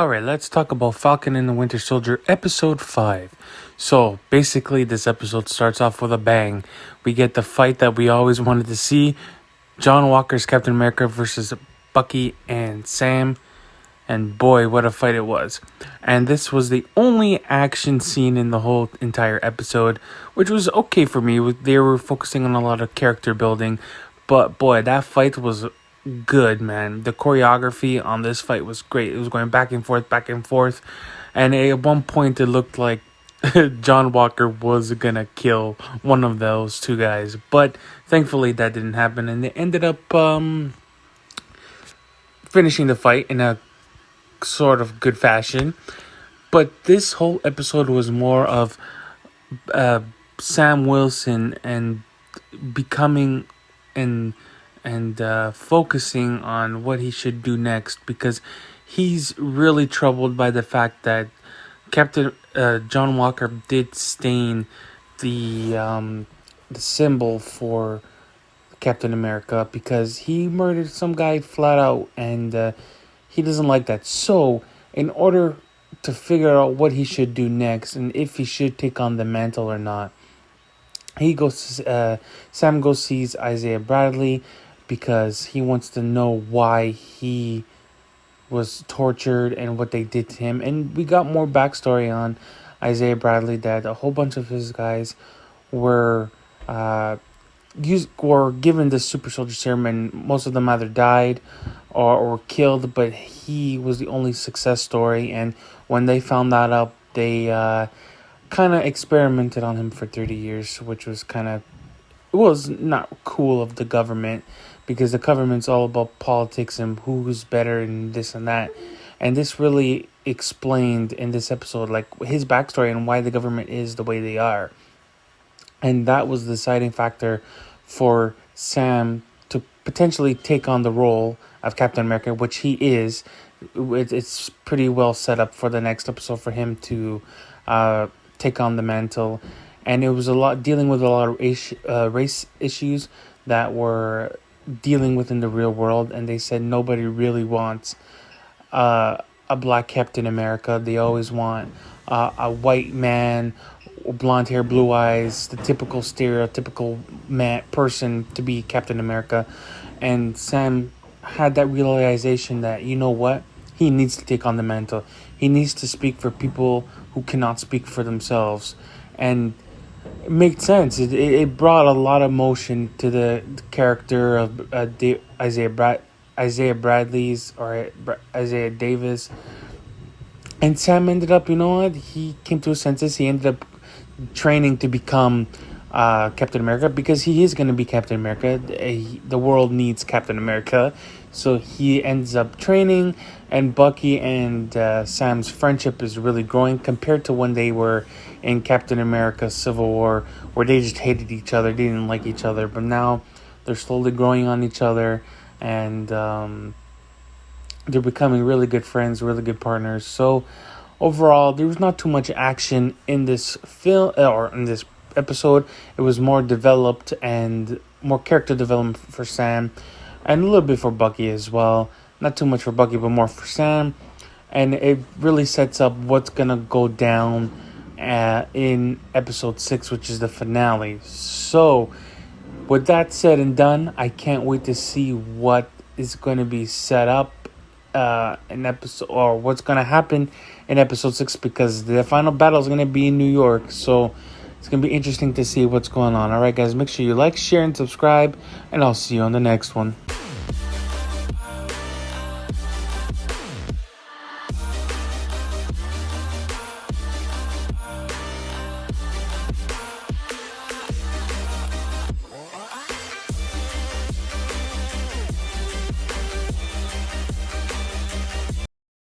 Alright, let's talk about Falcon and the Winter Soldier, episode 5. So, basically, this episode starts off with a bang. We get the fight that we always wanted to see. John Walker's Captain America versus Bucky and Sam. And boy, what a fight it was. And this was the only action scene in the whole entire episode, which was okay for me. They were focusing on a lot of character building. But boy, that fight was good, man. The choreography on this fight was great. It was going back and forth. And at one point, it looked like John Walker was gonna kill one of those two guys. But thankfully, that didn't happen. And they ended up finishing the fight in a sort of good fashion. But this whole episode was more of Sam Wilson and becoming and focusing on what he should do next, because he's really troubled by the fact that Captain John Walker did stain the symbol for Captain America, because he murdered some guy flat out, and he doesn't like that. So, in order to figure out what he should do next and if he should take on the mantle or not, Sam goes sees Isaiah Bradley because he wants to know why he was tortured and what they did to him. And we got more backstory on Isaiah Bradley, that a whole bunch of his guys were given the super soldier serum, and most of them either died or killed, but he was the only success story. And when they found that out, they kind of experimented on him for 30 years, which was was not cool of the government, because the government's all about politics and who's better and this and that. And this really explained in this episode, like, his backstory and why the government is the way they are. And that was the deciding factor for Sam to potentially take on the role of Captain America, which he is. It's pretty well set up for the next episode for him to take on the mantle. And it was dealing with a lot of race issues that were dealing with in the real world. And they said nobody really wants a black Captain America. They always want a white man, blonde hair, blue eyes, the typical stereotypical person to be Captain America. And Sam had that realization that, you know what, he needs to take on the mantle. He needs to speak for people who cannot speak for themselves. And it made sense. It brought a lot of emotion to the character of Isaiah Bradley's, or Isaiah Davis. And Sam ended up, you know what, he came to his senses. He ended up training to become Captain America, because he is going to be Captain America. The world needs Captain America. So he ends up training, and Bucky and Sam's friendship is really growing compared to when they were in Captain America Civil War, where they just hated each other, they didn't like each other. But now they're slowly growing on each other, and they're becoming really good friends, really good partners. So overall, there was not too much action in this film or in this episode. It was more developed and more character development for Sam, and a little bit for Bucky as well. Not too much for Bucky, but more for Sam. And it really sets up what's gonna go down in episode 6, which is the finale. So, with that said and done, I can't wait to see what is going to be set up in episode, or what's going to happen in episode 6, because the final battle is going to be in New York. So it's going to be interesting to see what's going on. All right, guys, make sure you like, share, and subscribe, and I'll see you on the next one.